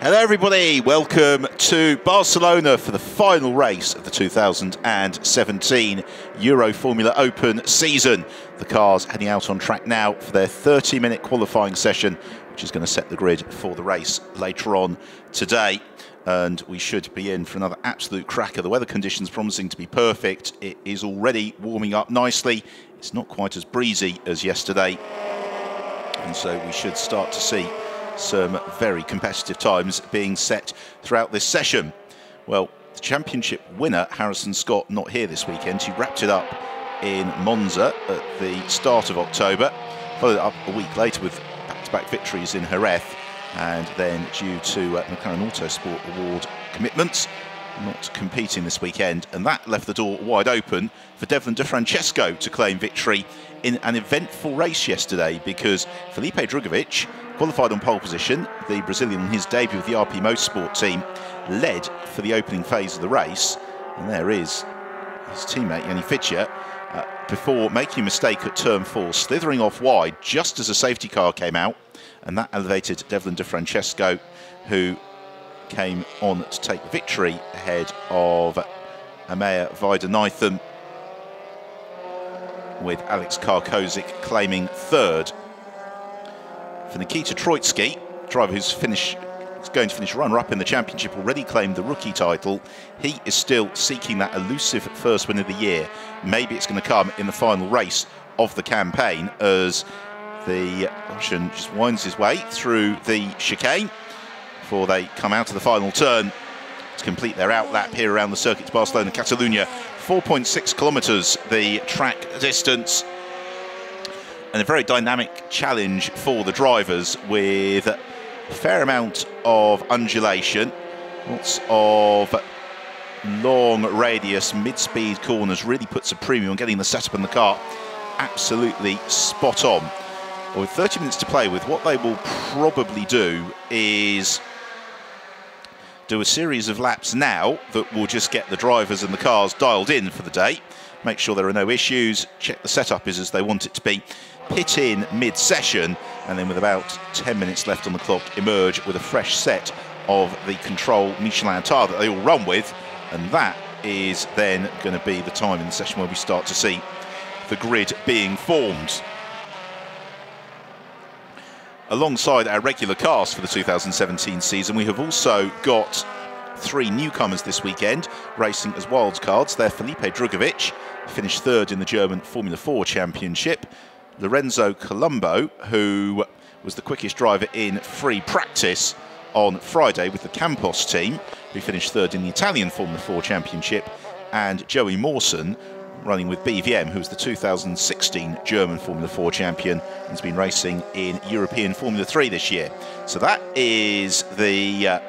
Hello everybody, welcome to Barcelona for the final race of the 2017 Euroformula Open season. The cars heading out on track now for their 30-minute qualifying session, which is going to set the grid for the race later on today. And we should be in for another absolute cracker. The weather conditions promising to be perfect. It is already warming up nicely. It's not quite as breezy as yesterday. And so we should start to see some very competitive times being set throughout this session. Well, the championship winner, Harrison Scott, not here this weekend. He wrapped it up in Monza at the start of October, followed it up a week later with back-to-back victories in Jerez, and then due to McLaren Autosport Award commitments, not competing this weekend, and that left the door wide open for Devlin De Francesco to claim victory in an eventful race yesterday, because Felipe Drugovich qualified on pole position. The Brazilian on his debut with the RP Motorsport team led for the opening phase of the race, and there is his teammate Yanni Fitcher before making a mistake at turn 4, slithering off wide just as a safety car came out, and that elevated Devlin De Francesco, who came on to take the victory ahead of Amaya Weidenheithen, with Alex Karkozik claiming third. For Nikita Troitsky, driver who's going to finish runner-up in the championship, already claimed the rookie title. He is still seeking that elusive first win of the year. Maybe it's going to come in the final race of the campaign, as the Russian just winds his way through the chicane before they come out of the final turn to complete their outlap here around the circuit to Barcelona, Catalunya. 4.6 kilometres the track distance, and a very dynamic challenge for the drivers, with a fair amount of undulation, lots of long radius, mid-speed corners. Really puts a premium on getting the setup in the car absolutely spot on. With 30 minutes to play with, what they will probably do is do a series of laps now that will just get the drivers and the cars dialed in for the day, make sure there are no issues, check the setup is as they want it to be, pit in mid-session, and then with about 10 minutes left on the clock, emerge with a fresh set of the Control Michelin tire that they all run with, and that is then going to be the time in the session where we start to see the grid being formed. Alongside our regular cast for the 2017 season, we have also got 3 newcomers this weekend racing as wildcards. They're Felipe Drugovich, finished third in the German Formula 4 Championship; Lorenzo Colombo, who was the quickest driver in free practice on Friday with the Campos team, who finished third in the Italian Formula 4 Championship; and Joey Mawson, running with BVM, who was the 2016 German Formula 4 champion and has been racing in European Formula 3 this year. So that is the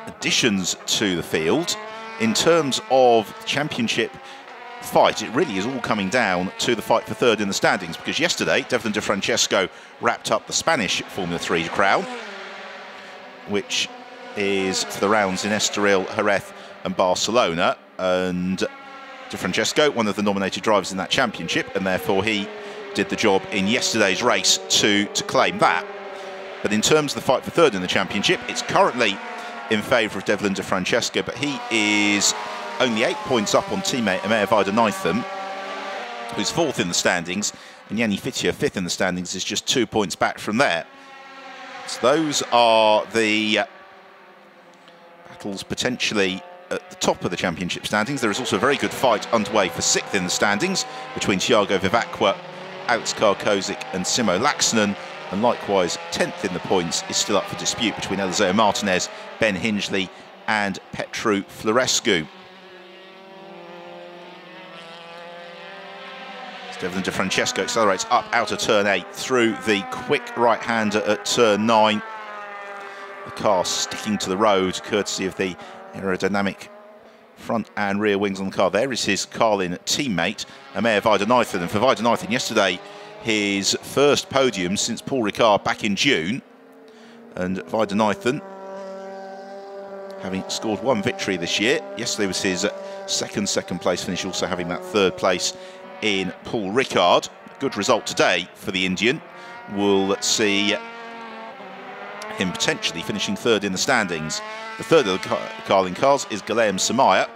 additions to the field. In terms of championship fight, it really is all coming down to the fight for third in the standings, because yesterday Devlin De Francesco wrapped up the Spanish Formula 3 crown, which is for the rounds in Estoril, Jerez and Barcelona, and De Francesco, one of the nominated drivers in that championship, and therefore he did the job in yesterday's race to claim that. But in terms of the fight for third in the championship, it's currently in favour of Devlin De Francesco, but he is only 8 points up on teammate Amaya Weidenheithen, who's fourth in the standings, and Yanni Fitcher, fifth in the standings, is just 2 points back from there. So those are the battles potentially at the top of the championship standings. There is also a very good fight underway for sixth in the standings between Thiago Vivacqua, Alex Karkozik and Simo Laxonen, and likewise 10th in the points is still up for dispute between Eliseo Martinez, Ben Hingley and Petru Florescu. Devlin De Francesco accelerates up out of turn 8 through the quick right-hander at turn 9. The car sticking to the road courtesy of the aerodynamic front and rear wings on the car. There is his Carlin teammate, Amaya Weidenheithen. And for Weidenheithen, yesterday his first podium since Paul Ricard back in June. And Weidenheithen, having scored 1 victory this year, yesterday was his second place finish, also having that third place in Paul Ricard. good result today for the Indian will see him potentially finishing third in the standings. The third of the Carling cars is Guillaume Samaya.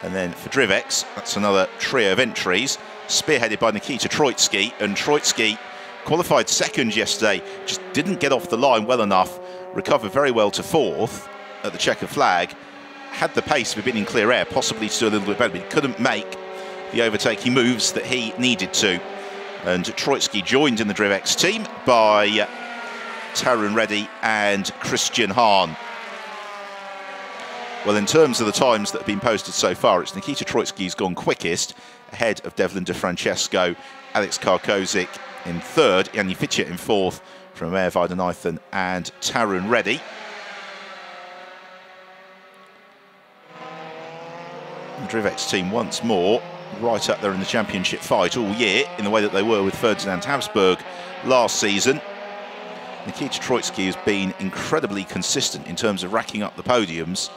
And then for Drivex, that's another trio of entries, spearheaded by Nikita Troitsky. And Troitsky qualified second yesterday, just didn't get off the line well enough, recovered very well to fourth at the checker flag, had the pace of being in clear air, possibly to do a little bit better, but he couldn't make the overtaking moves that he needed to. And Troitsky joined in the Drivex team by Tarun Reddy and Christian Hahn. Well, in terms of the times that have been posted so far, it's Nikita Troitsky who's gone quickest, ahead of Devlin De Francesco, Alex Karkozik in third, Yanni Fitcher in fourth, from Air Vaidyanathan and Tarun Reddy. The Drivex team once more right up there in the championship fight all year, in the way that they were with Ferdinand Habsburg last season. Nikita Troitsky has been incredibly consistent in terms of racking up the podiums.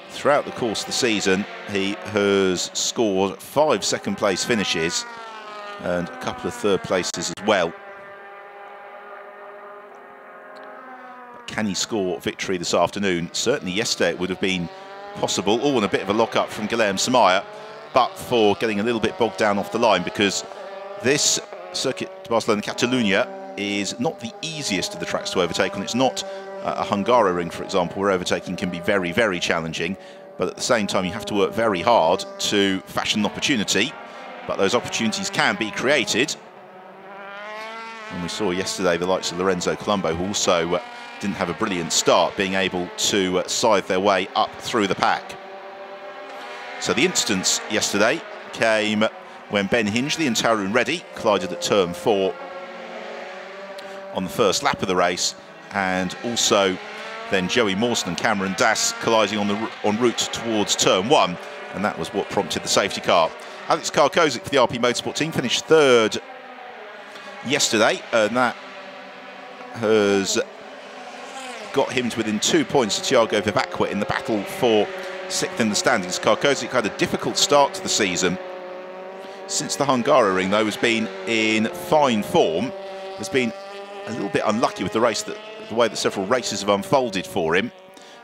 Throughout the course of the season, he has scored 5 second-place finishes and a couple of third places as well. But can he score victory this afternoon? Certainly yesterday it would have been possible, all in a bit of a lock-up from Guillaume Samaya, but for getting a little bit bogged down off the line, because this circuit, Barcelona Catalunya, is not the easiest of the tracks to overtake on. It's not a Hungaroring, for example, where overtaking can be very, very challenging, but at the same time you have to work very hard to fashion an opportunity, but those opportunities can be created. And we saw yesterday the likes of Lorenzo Colombo, who also didn't have a brilliant start, being able to scythe their way up through the pack. So the instance yesterday came when Ben Hingley and Tarun Reddy collided at turn 4 on the first lap of the race, and also then Joey Mawson and Cameron Dass colliding en route towards turn 1, and that was what prompted the safety car. Alex Karkozik for the RP Motorsport team finished third yesterday, and that has got him to within 2 points of Thiago Vivacqua in the battle for 6th in the standings. Karkozik had a difficult start to the season. Since the Hungaroring, though, has been in fine form. Has been a little bit unlucky with the way that several races have unfolded for him,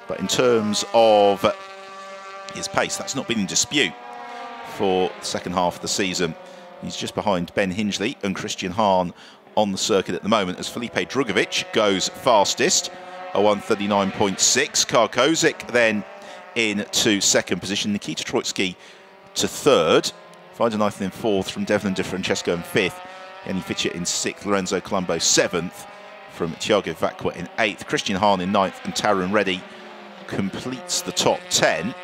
but in terms of his pace, that's not been in dispute for the second half of the season. He's just behind Ben Hingley and Christian Hahn on the circuit at the moment, as Felipe Drugovic goes fastest, a 1:39.6. Karkozik then into second position, Nikita Troitsky to third, Vaidyanathan in fourth, from Devlin De Francesco in fifth, Yanni Fitcher in sixth, Lorenzo Colombo seventh, from Thiago Vivacqua in eighth, Christian Hahn in ninth, and Tarun Reddy completes the top 10.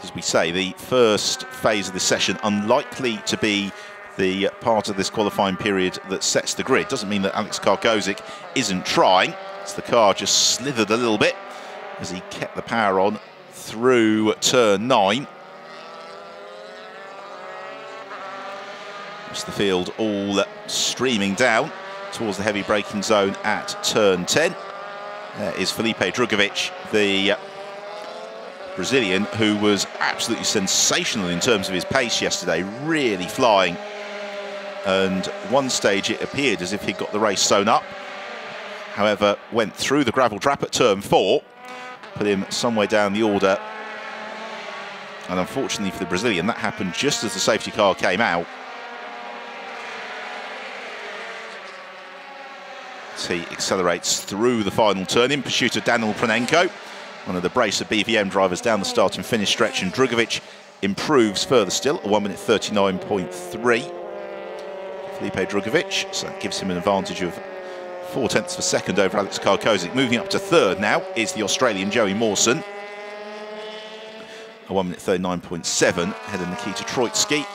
As we say, the first phase of this session unlikely to be the part of this qualifying period that sets the grid. Doesn't mean that Alex Karkozik isn't trying. It's the car just slithered a little bit as he kept the power on through turn 9. The field all streaming down towards the heavy braking zone at turn 10. There is Felipe Drugovic, the Brazilian, who was absolutely sensational in terms of his pace yesterday, really flying. And one stage it appeared as if he'd got the race sewn up. However, went through the gravel trap at turn 4, put him some way down the order. And unfortunately for the Brazilian, that happened just as the safety car came out. He accelerates through the final turn in pursuit of Daniel Pranenko, one of the brace of BVM drivers down the start and finish stretch, and Drugovic improves further still, a 1:39.3. Felipe Drugovic, so that gives him an advantage of 0.4 of a second over Alex Karkozik. Moving up to third now is the Australian Joey Mawson, a 1:39.7 ahead of Nikita Troitsky.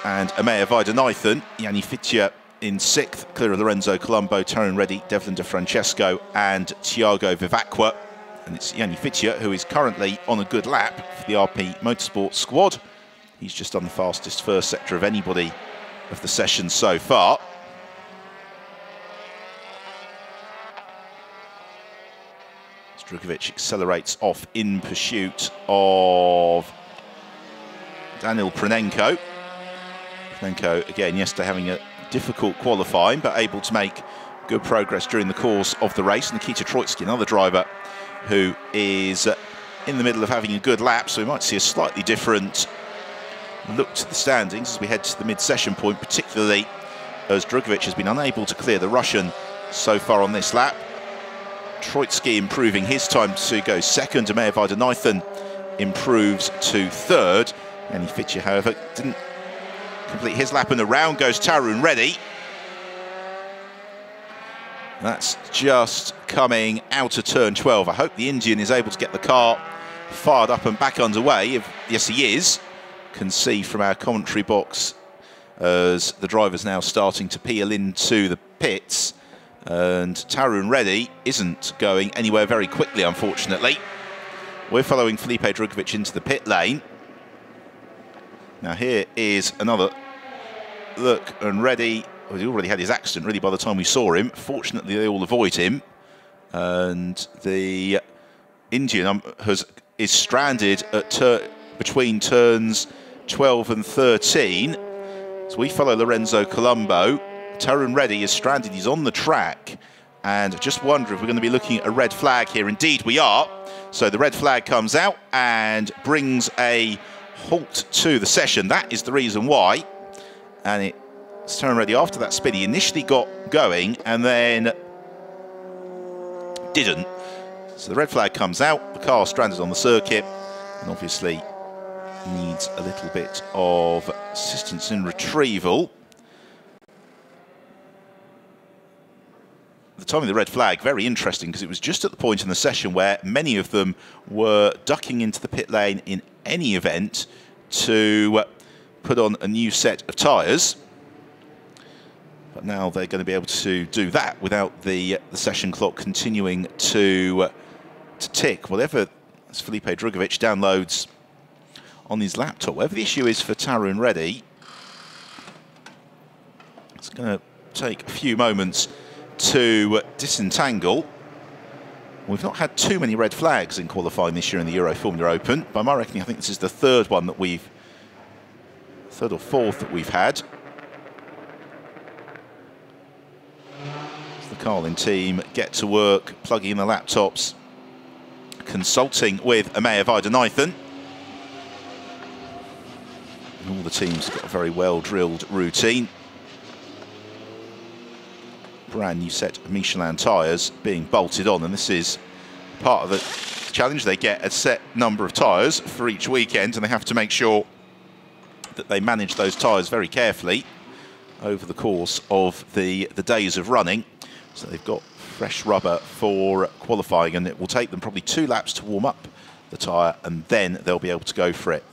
And Amaya Vaidyanathan, Yanni Fitcher in sixth, clear of Lorenzo Colombo, Tarun Reddy, Devlin De Francesco and Thiago Vivacqua. And it's Yanni Fitcher who is currently on a good lap for the RP Motorsport squad. He's just done the fastest first sector of anybody of the session so far. Drugovic accelerates off in pursuit of Daniil Pranenko. Pranenko, again, yesterday having a difficult qualifying, but able to make good progress during the course of the race. Nikita Troitsky, another driver who is in the middle of having a good lap, so we might see a slightly different look to the standings as we head to the mid-session point, particularly as Drugovich has been unable to clear the Russian so far on this lap. Troitsky improving his time to go second. Amir Vaidyanathan improves to third. And Fitcher, however, didn't complete his lap, and the round goes Tarun Reddy. That's just coming out of turn 12. I hope the Indian is able to get the car fired up and back underway. Yes, he is. Can see from our commentary box as the driver's now starting to peel into the pits. And Tarun Reddy isn't going anywhere very quickly, unfortunately. We're following Felipe Drugovich into the pit lane. Now here is another look, and Reddy, well, he already had his accident really by the time we saw him. Fortunately, they all avoid him. And the Indian is stranded at between turns 12 and 13. So we follow Lorenzo Colombo. Tarun Reddy is stranded, he's on the track. And I just wonder if we're going to be looking at a red flag here. Indeed we are. So the red flag comes out and brings a halt to the session. That is the reason why. And it's Tarun Reddy, after that spin, he initially got going and then didn't. So the red flag comes out, the car stranded on the circuit, and obviously needs a little bit of assistance in retrieval. The timing of the red flag, very interesting, because it was just at the point in the session where many of them were ducking into the pit lane in any event to put on a new set of tyres. But now they're going to be able to do that without the session clock continuing to tick. Whatever Felipe Drugovich downloads on his laptop, whatever the issue is for Tarun Reddy, it's going to take a few moments to disentangle. We've not had too many red flags in qualifying this year in the Euroformula Open. By my reckoning, I think this is the third or fourth that we've had. As the Carlin team get to work, plugging in the laptops, consulting with Amir Vaidyanathan. And all the teams have got a very well-drilled routine. Brand new set of Michelin tyres being bolted on, and this is part of the challenge. They get a set number of tyres for each weekend, and they have to make sure that they manage those tyres very carefully over the course of the days of running. So they've got fresh rubber for qualifying, and it will take them probably 2 laps to warm up the tyre, and then they'll be able to go for it.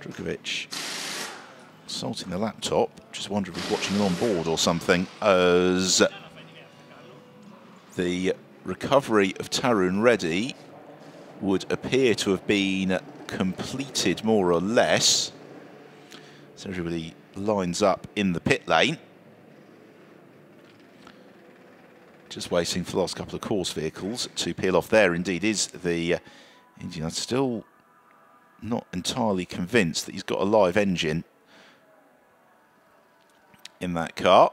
Drugovich consulting the laptop, just wonder if he's watching it on board or something, as the recovery of Tarun Reddy would appear to have been completed more or less. So everybody lines up in the pit lane. Just waiting for the last couple of course vehicles to peel off. There indeed is the Indian. I'm still not entirely convinced that he's got a live engine in that car.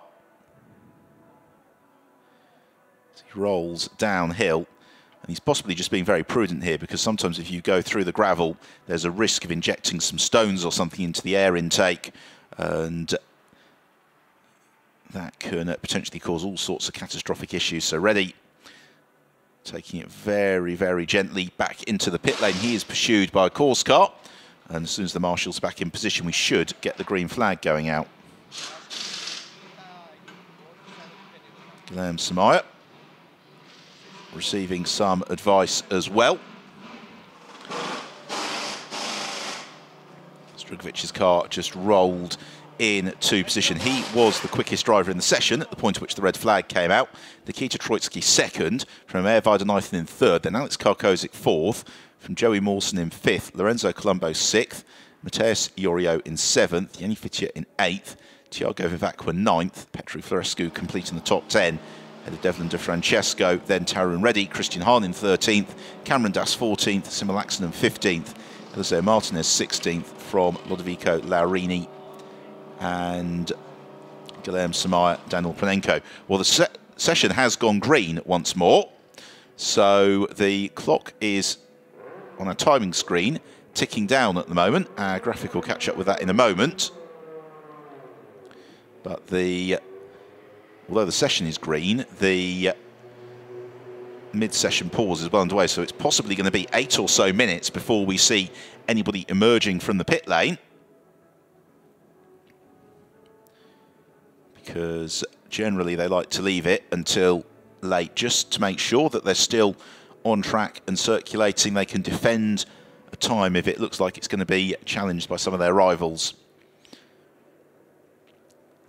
So he rolls downhill, and he's possibly just being very prudent here, because sometimes if you go through the gravel, there's a risk of injecting some stones or something into the air intake, and that can potentially cause all sorts of catastrophic issues. So Reddy taking it very, very gently back into the pit lane. He is pursued by a course car, and as soon as the marshal's back in position, we should get the green flag going out. Guillaume Samaya receiving some advice as well. Drugovich's car just rolled into position. He was the quickest driver in the session at the point at which the red flag came out. Nikita Troitsky second, from Amir Vaidyanathan in third, then Alex Karkozik fourth, from Joey Mawson in fifth, Lorenzo Colombo sixth, Mateus Iorio in seventh, Yanni Fitcher in eighth, Tiago Vivacqua ninth, Petru Florescu completing the top 10 ahead of Devlin De Francesco, then Tarun Reddy, Christian Hahn in 13th, Cameron Das 14th, Simon Laxton 15th, Eliseo Martinez 16th from Lodovico Laurini and Guilherme Samaya, Daniel Panenko. Well, the session has gone green once more, so the clock is on our timing screen, ticking down at the moment. Our graphic will catch up with that in a moment. But although the session is green, the mid-session pause is well underway, so it's possibly going to be 8 or so minutes before we see anybody emerging from the pit lane. Because generally they like to leave it until late, just to make sure that they're still on track and circulating. They can defend a time if it looks like it's going to be challenged by some of their rivals.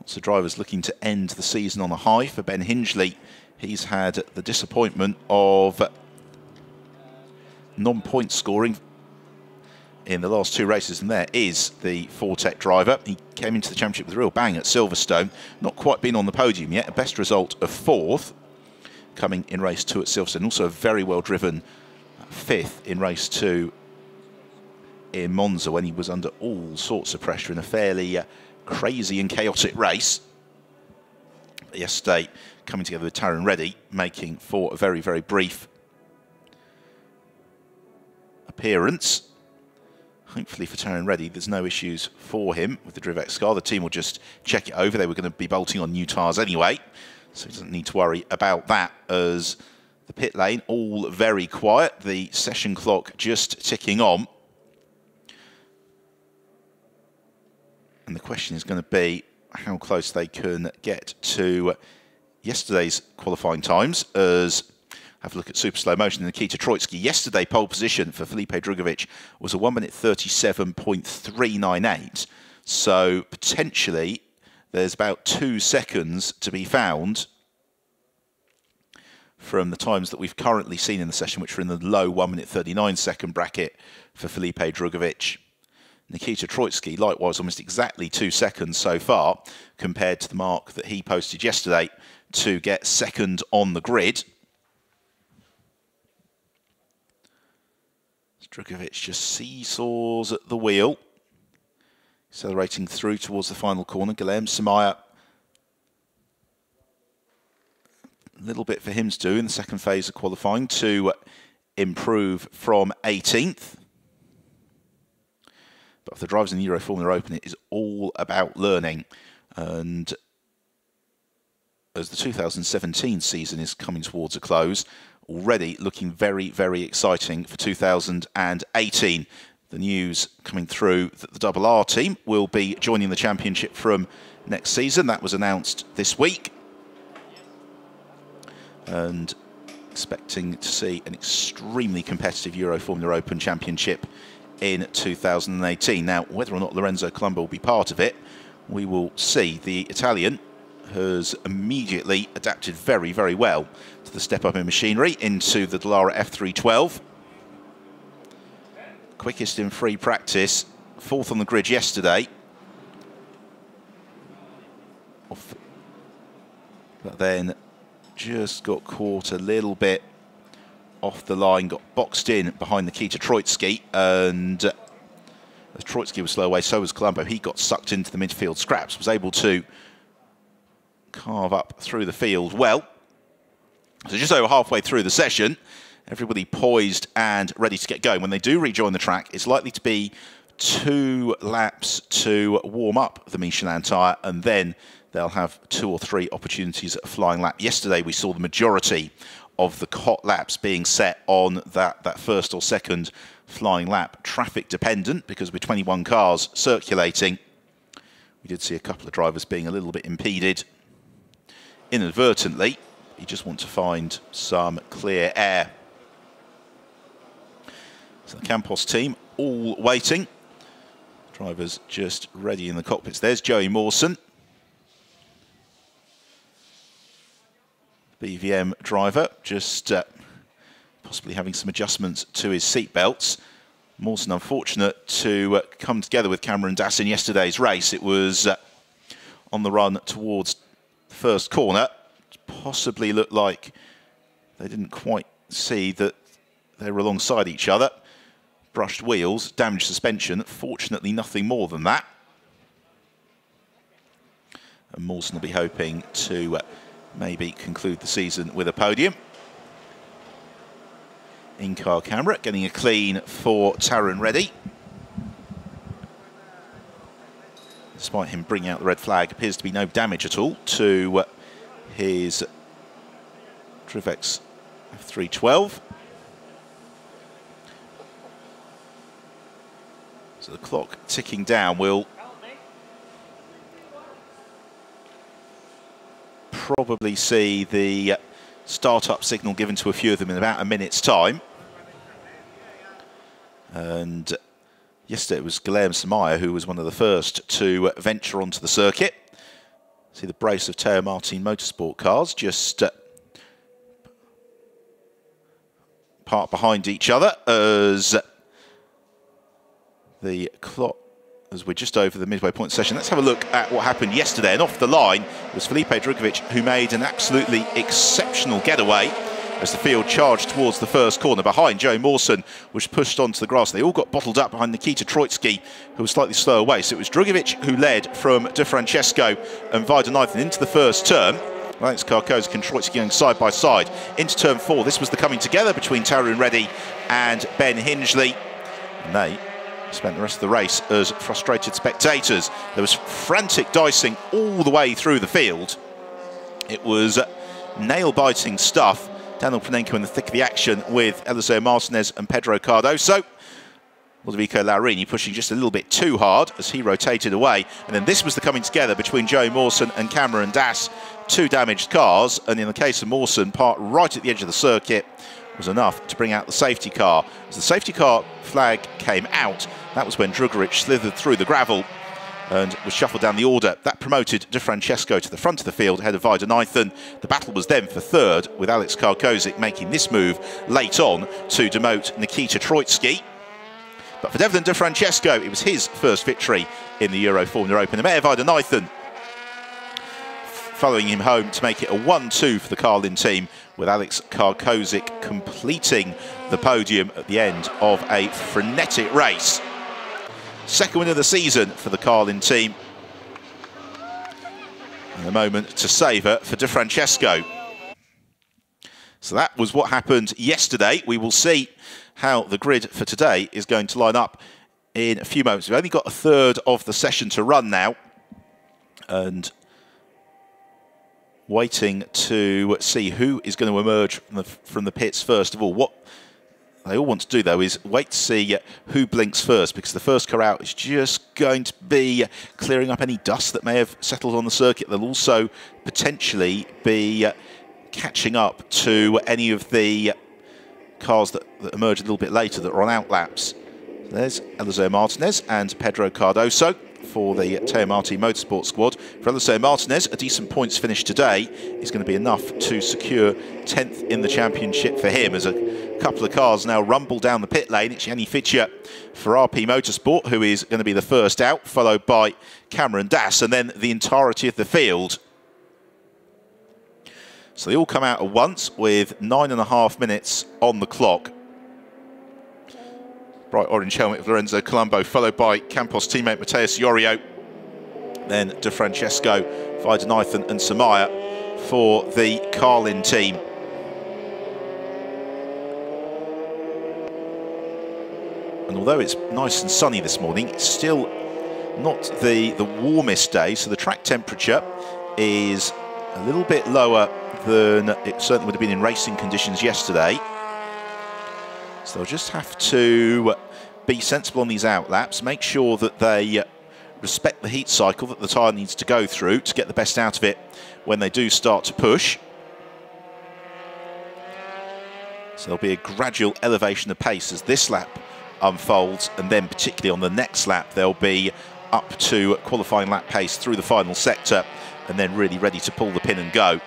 Lots of drivers looking to end the season on a high. For Ben Hingley, he's had the disappointment of non-point scoring in the last 2 races, and there is the Fortec driver. He came into the championship with a real bang at Silverstone, not quite been on the podium yet, a best result of 4th, coming in race 2 at Silverstone, also a very well driven 5th in race 2 in Monza when he was under all sorts of pressure in a fairly crazy and chaotic race. But yesterday, coming together with Tarun Reddy, making for a very, very brief appearance. Hopefully for Tarun Reddy, there's no issues for him with the Drivex car. The team will just check it over. They were going to be bolting on new tyres anyway, so he doesn't need to worry about that, as the pit lane all very quiet. The session clock just ticking on. And the question is going to be how close they can get to yesterday's qualifying times, as have a look at super slow motion. Nikita Troitsky, yesterday pole position for Felipe Drugovich was a 1:37.398. So potentially there's about 2 seconds to be found from the times that we've currently seen in the session, which are in the low 1:39 second bracket for Felipe Drugovich. Nikita Troitsky, likewise, almost exactly 2 seconds so far compared to the mark that he posted yesterday to get second on the grid. Drugovich just seesaws at the wheel, accelerating through towards the final corner. Guilherme Samaya, a little bit for him to do in the second phase of qualifying to improve from 18th. But for the drivers in the Euroformula Open, it is all about learning. And as the 2017 season is coming towards a close, already looking very, very exciting for 2018. The news coming through that the Double R team will be joining the championship from next season. That was announced this week. And expecting to see an extremely competitive Euroformula Open championship in 2018. Now, whether or not Lorenzo Colombo will be part of it, we will see. The Italian has immediately adapted very, very well to the step up in machinery into the Dallara F312. Quickest in free practice, 4th on the grid yesterday. But then just got caught a little bit off the line, got boxed in behind Nikita Troitsky, and as Troitsky was slow away, so was Colombo. He got sucked into the midfield scraps, was able to carve up through the field well. So just over halfway through the session, everybody poised and ready to get going. When they do rejoin the track, it's likely to be 2 laps to warm up the Michelin tyre, and then they'll have 2 or 3 opportunities at a flying lap. Yesterday we saw the majority of the hot laps being set on that first or second flying lap. Traffic dependent, because with 21 cars circulating, we did see a couple of drivers being a little bit impeded inadvertently. You just want to find some clear air. So the Campos team all waiting. Drivers just ready in the cockpits. There's Joey Mawson, BVM driver, just possibly having some adjustments to his seat belts. Mawson unfortunate to come together with Cameron Das in yesterday's race. It was on the run towards the first corner, possibly looked like they didn't quite see that they were alongside each other. Brushed wheels, damaged suspension. Fortunately, nothing more than that. And Mawson will be hoping to maybe conclude the season with a podium. In-car camera getting a clean for Taron Reddy. Despite him bringing out the red flag, appears to be no damage at all to his Trivex F312. So the clock ticking down will probably see the start-up signal given to a few of them in about a minute's time. And yesterday it was Guilherme Samaya who was one of the first to venture onto the circuit. See the brace of Teo Martin Motorsport cars just parked behind each other as the clock, as we're just over the midway point session. Let's have a look at what happened yesterday. And off the line was Felipe Drugovich, who made an absolutely exceptional getaway as the field charged towards the first corner. Behind, Joe Mawson was pushed onto the grass. They all got bottled up behind Nikita Troitsky, who was slightly slow away. So it was Drugovich who led from De Francesco and Weidenheithen into the first turn. Alex Karkozik and Troitsky going side by side into turn 4. This was the coming together between Taron Reddy and Ben Hingley. And they spent the rest of the race as frustrated spectators. There was frantic dicing all the way through the field. It was nail-biting stuff. Daniel Panenko in the thick of the action with Eliseo Martinez and Pedro Cardoso. Ludovico Laurini pushing just a little bit too hard as he rotated away. And then this was the coming together between Joey Mawson and Cameron Das. Two damaged cars, and in the case of Mawson, parked right at the edge of the circuit was enough to bring out the safety car. As the safety car flag came out, that was when Drugovich slithered through the gravel and was shuffled down the order. That promoted De Francesco to the front of the field ahead of Weidenheithen. The battle was then for third, with Alex Karkozik making this move late on to demote Nikita Troitsky. But for Devlin De Francesco, it was his first victory in the Euroformula Open. And Meir Weidenheithen following him home to make it a 1-2 for the Carlin team, with Alex Karkozik completing the podium at the end of a frenetic race. Second win of the season for the Carlin team. And a moment to savour for De Francesco. So that was what happened yesterday. We will see how the grid for today is going to line up in a few moments. We've only got a third of the session to run now, and waiting to see who is going to emerge from the pits first of all. What they all want to do, though, is wait to see who blinks first, because the first car out is just going to be clearing up any dust that may have settled on the circuit. They'll also potentially be catching up to any of the cars that emerge a little bit later that are on out laps. There's Eliseo Martinez and Pedro Cardoso for the Teo Martin Motorsport squad. For Eliseo Martinez, a decent points finish today is going to be enough to secure 10th in the championship for him, as a couple of cars now rumble down the pit lane. It's Yanni Fitcher for RP Motorsport, who is going to be the first out, followed by Cameron Das, and then the entirety of the field. So they all come out at once with 9.5 minutes on the clock. Bright orange helmet of Lorenzo Colombo, followed by Campos teammate Mateus Iorio. Then De Francesco, Weidenheithen and Samaya for the Carlin team. And although it's nice and sunny this morning, it's still not the warmest day, so the track temperature is a little bit lower than it certainly would have been in racing conditions yesterday. So they'll just have to be sensible on these out laps, make sure that they respect the heat cycle that the tyre needs to go through to get the best out of it when they do start to push. So there'll be a gradual elevation of pace as this lap unfolds, and then particularly on the next lap they'll be up to qualifying lap pace through the final sector, and then really ready to pull the pin and go.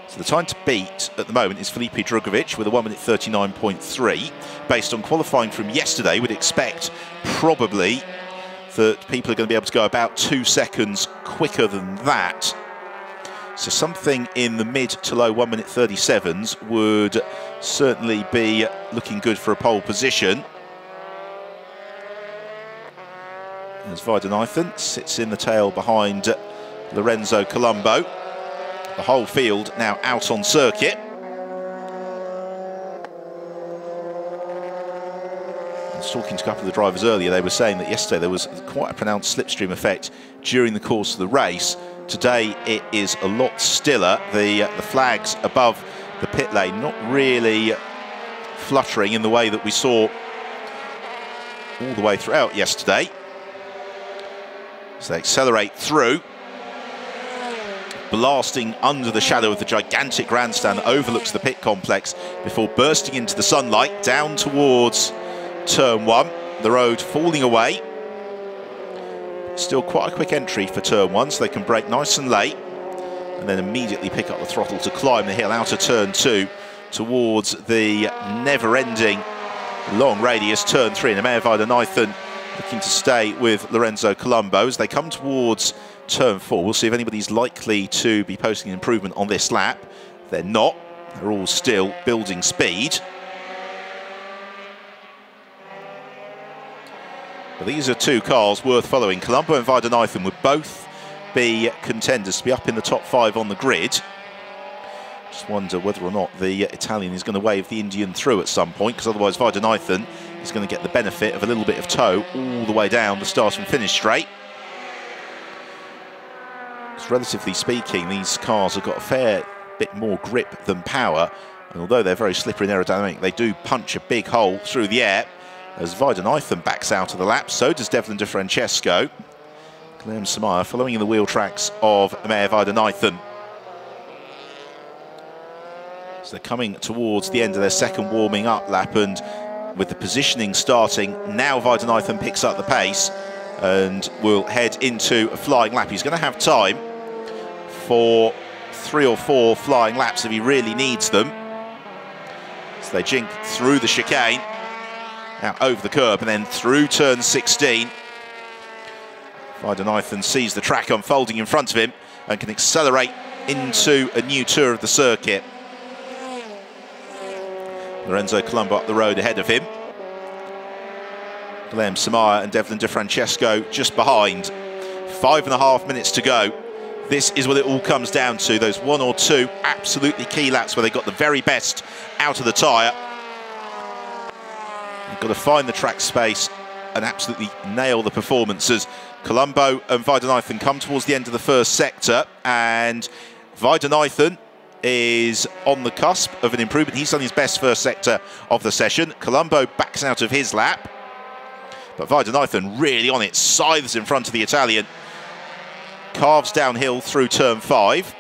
So the time to beat at the moment is Felipe Drugovich with a 1 minute 39.3. Based on qualifying from yesterday, we'd expect probably that people are going to be able to go about 2 seconds quicker than that. So something in the mid to low 1 minute 37s would certainly be looking good for a pole position. As Weidenheithen sits in the tail behind Lorenzo Colombo. The whole field now out on circuit. I was talking to a couple of the drivers earlier. They were saying that yesterday there was quite a pronounced slipstream effect during the course of the race. Today it is a lot stiller. The flags above the pit lane not really fluttering in the way that we saw all the way throughout yesterday. So they accelerate through, blasting under the shadow of the gigantic grandstand that overlooks the pit complex before bursting into the sunlight down towards turn 1. The road falling away. Still quite a quick entry for turn 1, so they can brake nice and late and then immediately pick up the throttle to climb the hill out of turn 2 towards the never-ending long radius turn 3. And Amir Weidenheithen looking to stay with Lorenzo Colombo as they come towards turn 4. We'll see if anybody's likely to be posting an improvement on this lap. They're not. They're all still building speed. But these are two cars worth following. Colombo and Weidenheithen would both be contenders to be up in the top 5 on the grid. Just wonder whether or not the Italian is going to wave the Indian through at some point, because otherwise Weidenheithen is going to get the benefit of a little bit of tow all the way down the start and finish straight. Because relatively speaking, these cars have got a fair bit more grip than power, and although they're very slippery and aerodynamic, they do punch a big hole through the air. As Weidenheithen backs out of the lap, so does Devlin De Francesco. Guillaume Samaya following in the wheel tracks of Amir Weidenheithen. So they're coming towards the end of their second warming up lap, and with the positioning starting, now Weidenheithen picks up the pace and will head into a flying lap. He's going to have time for 3 or 4 flying laps if he really needs them. So they jink through the chicane, out over the curb and then through turn 16. Weidenheithen sees the track unfolding in front of him and can accelerate into a new tour of the circuit. Lorenzo Colombo up the road ahead of him. Guillaume Samaya and Devlin De Francesco just behind. 5.5 minutes to go. This is what it all comes down to, those 1 or 2 absolutely key laps where they got the very best out of the tyre. You've got to find the track space and absolutely nail the performances. Colombo and Weidenheithen come towards the end of the first sector, and Weidenheithen is on the cusp of an improvement. He's done his best first sector of the session. Colombo backs out of his lap, but Weidenheithen really on it, scythes in front of the Italian, carves downhill through turn 5,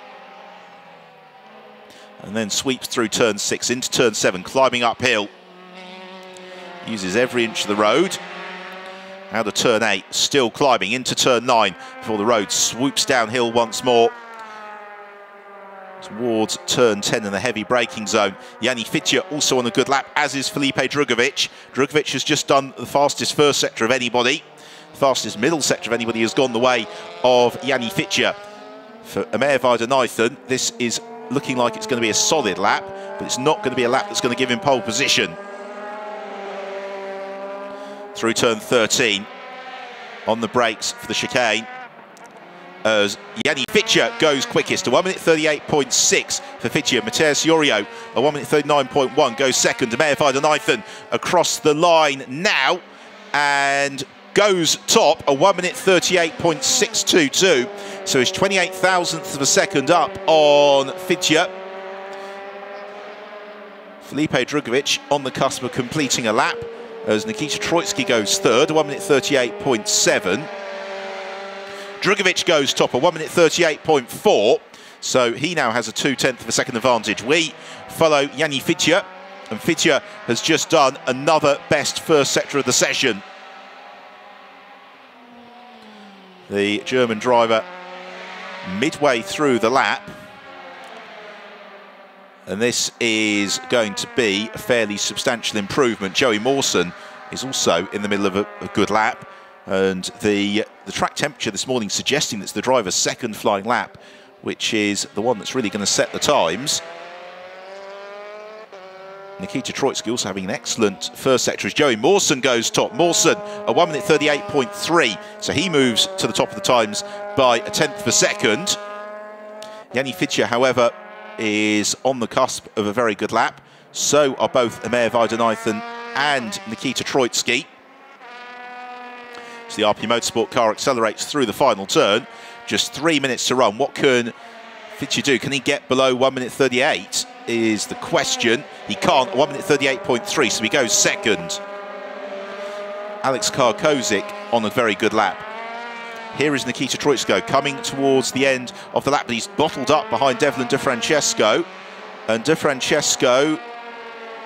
and then sweeps through turn 6 into turn 7, climbing uphill. Uses every inch of the road. Out of turn 8, still climbing into turn 9 before the road swoops downhill once more towards turn 10 in the heavy braking zone. Yanni Fittia also on a good lap, as is Felipe Drugovic. Drugovic has just done the fastest first sector of anybody. The fastest middle sector of anybody has gone the way of Yanni Fittia. For Amir Weidenheithen, this is looking like it's going to be a solid lap, but it's not going to be a lap that's going to give him pole position. Through turn 13, on the brakes for the chicane, as Yanni Fittia goes quickest, a 1 minute 38.6 for Fittia. Matthias Yorio, a 1 minute 39.1, goes second. Amir Weidenheithen across the line now and goes top, a 1 minute 38.622. So he's 28 thousandths of a second up on Fittia. Felipe Drugovic on the cusp of completing a lap, as Nikita Troitsky goes third, a 1 minute 38.7. Drugovic goes top, a 1 minute 38.4. So he now has a 0.2 of a second advantage. We follow Yanni Fittia, and Fittia has just done another best first sector of the session. The German driver midway through the lap, and this is going to be a fairly substantial improvement. Joey Mawson is also in the middle of a good lap, and the track temperature this morning suggesting that's the driver's second flying lap which is the one that's really going to set the times. Nikita Troitsky also having an excellent first sector as Joey Mawson goes top. Mawson, a 1 minute 38.3, so he moves to the top of the times by a tenth of a second. Yanni Fitcher, however, is on the cusp of a very good lap. So are both Amer Weidenheithen and Nikita Troitsky. So the RP Motorsport car accelerates through the final turn. Just 3 minutes to run. What can Fitcher do? Can he get below 1 minute 38 is the question. He can't. 1 minute 38.3, so he goes second. Alex Karkozik on a very good lap. Here is Nikita Troitsky coming towards the end of the lap, but he's bottled up behind Devlin De Francesco. And De Francesco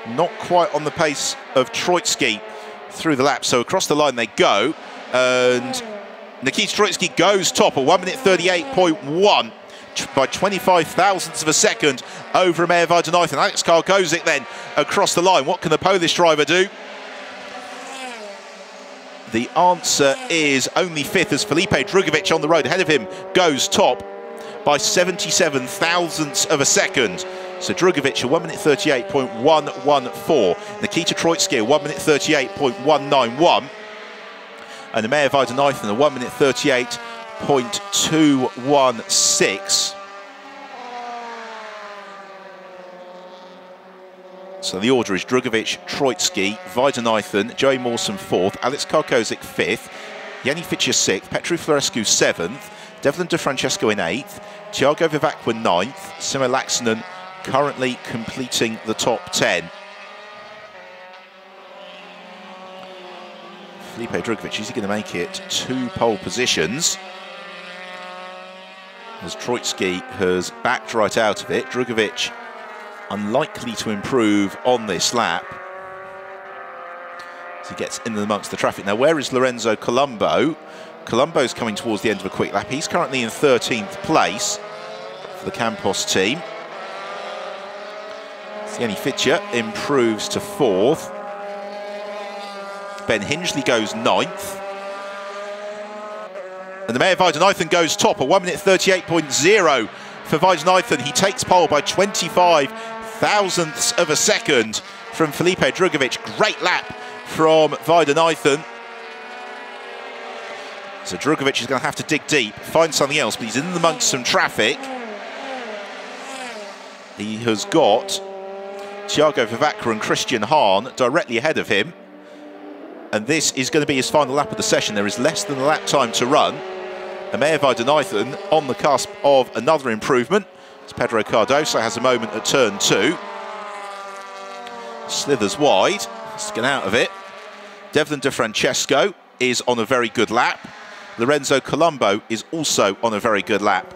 not quite on the pace of Troitsky through the lap. So across the line they go. And Nikita Troitsky goes top, a 1 minute 38.1 by 25 thousandths of a second over Amer Weidenheithen. Alex Karkozik then across the line. What can the Polish driver do? The answer is only fifth, as Felipe Drugovich on the road ahead of him goes top by 77 thousandths of a second. So Drugovich a 1 minute 38.114. Nikita Troitsky a 1 minute 38.191. And Amer Weidenheithen a 1 minute 38.216. So the order is Drugovich, Troitsky, Weidenheithen, Joey Mawson fourth, Alex Karkozik fifth, Yanni Fitcher sixth, Petru Florescu seventh, Devlin De Francesco in eighth, Thiago Vivacqua ninth, Simo Laaksonen currently completing the top 10. Felipe Drugovich, is he going to make it 2 pole positions? As Troitsky has backed right out of it. Drugovich unlikely to improve on this lap as he gets in amongst the traffic. Now, where is Lorenzo Colombo? Colombo's coming towards the end of a quick lap. He's currently in 13th place for the Campos team. Yanni Fitcher improves to 4th. Ben Hingley goes 9th. And the Amer Weidenheithen goes top, a 1 minute 38.0 for Weidenheithen. He takes pole by 25 thousandths of a second from Felipe Drugovich. Great lap from Weidenheithen. So Drugovich is going to have to dig deep, find something else, but he's in amongst some traffic. He has got Thiago Vivacqua and Christian Hahn directly ahead of him. And this is going to be his final lap of the session. There is less than a lap time to run. Amer Weidenheithen on the cusp of another improvement. As Pedro Cardoso has a moment at turn 2. Slithers wide. Let's get out of it. Devlin De Francesco is on a very good lap. Lorenzo Colombo is also on a very good lap.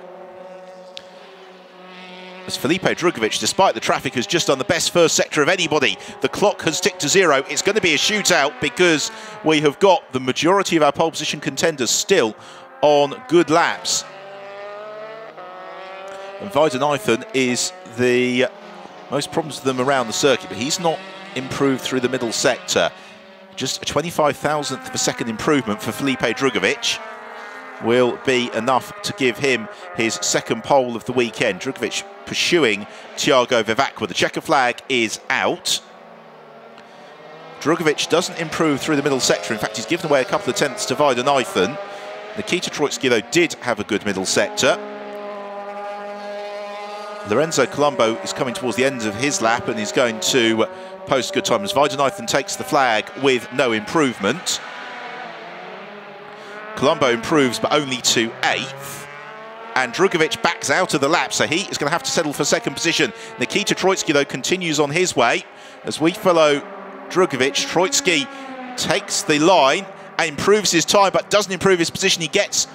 As Felipe Drugovich, despite the traffic, has just done the best first sector of anybody. The clock has ticked to 0. It's going to be a shootout because we have got the majority of our pole position contenders still on good laps. And Weidenheithen is the most problems with them around the circuit, but he's not improved through the middle sector. Just a 25 thousandth of a second improvement for Felipe Drugovich will be enough to give him his second pole of the weekend. Drugovich pursuing Thiago Vivacqua. The checker flag is out. Drugovich doesn't improve through the middle sector. In fact, he's given away a couple of tenths to Weidenheithen. Nikita Troitsky, though, did have a good middle sector. Lorenzo Colombo is coming towards the end of his lap and is going to post good time as Weidenheithen takes the flag with no improvement. Colombo improves, but only to 8th. And Drugovich backs out of the lap, so he is going to have to settle for second position. Nikita Troitsky, though, continues on his way. As we follow Drugovich, Troitsky takes the line and improves his time, but doesn't improve his position. He gets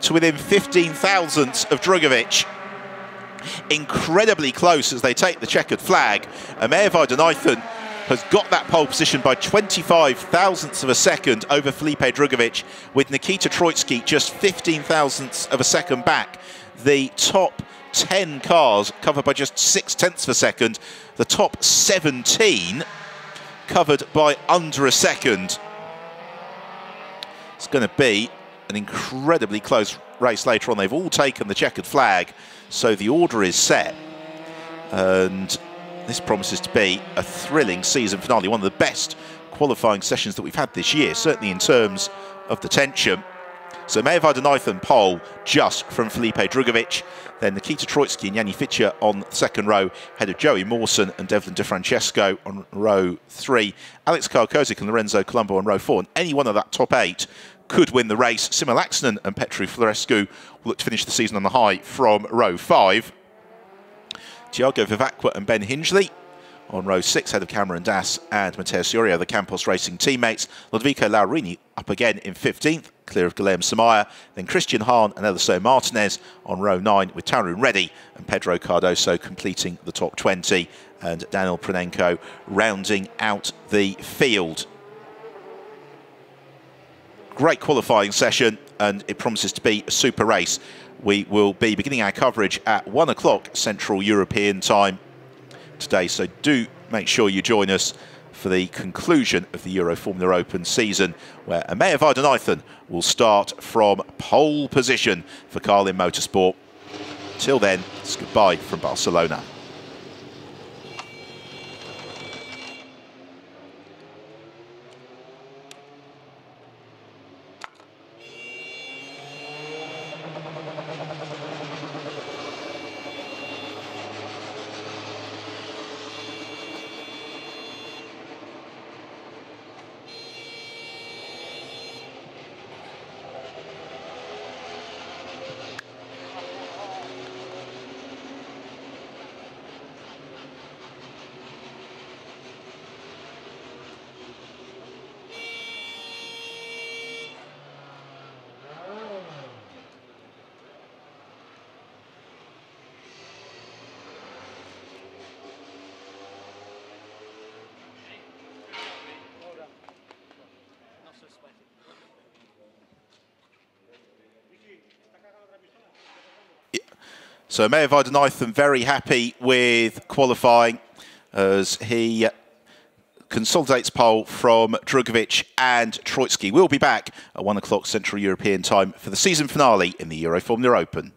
to within 15 thousandths of Drugovich. Incredibly close as they take the checkered flag. Amer Weidenheithen has got that pole position by 25 thousandths of a second over Felipe Drugovich, with Nikita Troitsky just 15 thousandths of a second back. The top 10 cars covered by just 6 tenths of a second. The top 17 covered by under a second. It's going to be an incredibly close race later on. They've all taken the checkered flag, so the order is set. And this promises to be a thrilling season finale, one of the best qualifying sessions that we've had this year, certainly in terms of the tension. So Maja Vardenijthen pole just from Felipe Drugovich, then Nikita Troitsky and Yanni Fitcher on the second row, ahead of Joey Mawson and Devlin De Francesco on row 3, Alex Karkozic and Lorenzo Colombo on row 4, and any one of that top 8 could win the race. Simo Laaksonen and Petru Florescu will look to finish the season on the high from row 5. Thiago Vivacqua and Ben Hingley on row 6, head of Cameron Das and Matteo Siorio, the Campos Racing teammates. Lodovico Laurini up again in 15th, clear of Guilherme Samaya. Then Christian Hahn and Eliseo Martinez on row 9, with Tarun Reddy and Pedro Cardoso completing the top 20, and Daniel Pranenko rounding out the field. Great qualifying session, and it promises to be a super race. We will be beginning our coverage at 1 o'clock Central European time today, so do make sure you join us for the conclusion of the Euroformula Open season, where Maja Vardenijthen will start from pole position for Carlin Motorsport. Till then, it's goodbye from Barcelona. So Maja Vardenijthen very happy with qualifying as he consolidates pole from Drugovich and Troitsky. We'll be back at 1 o'clock Central European time for the season finale in the Euroformula Open.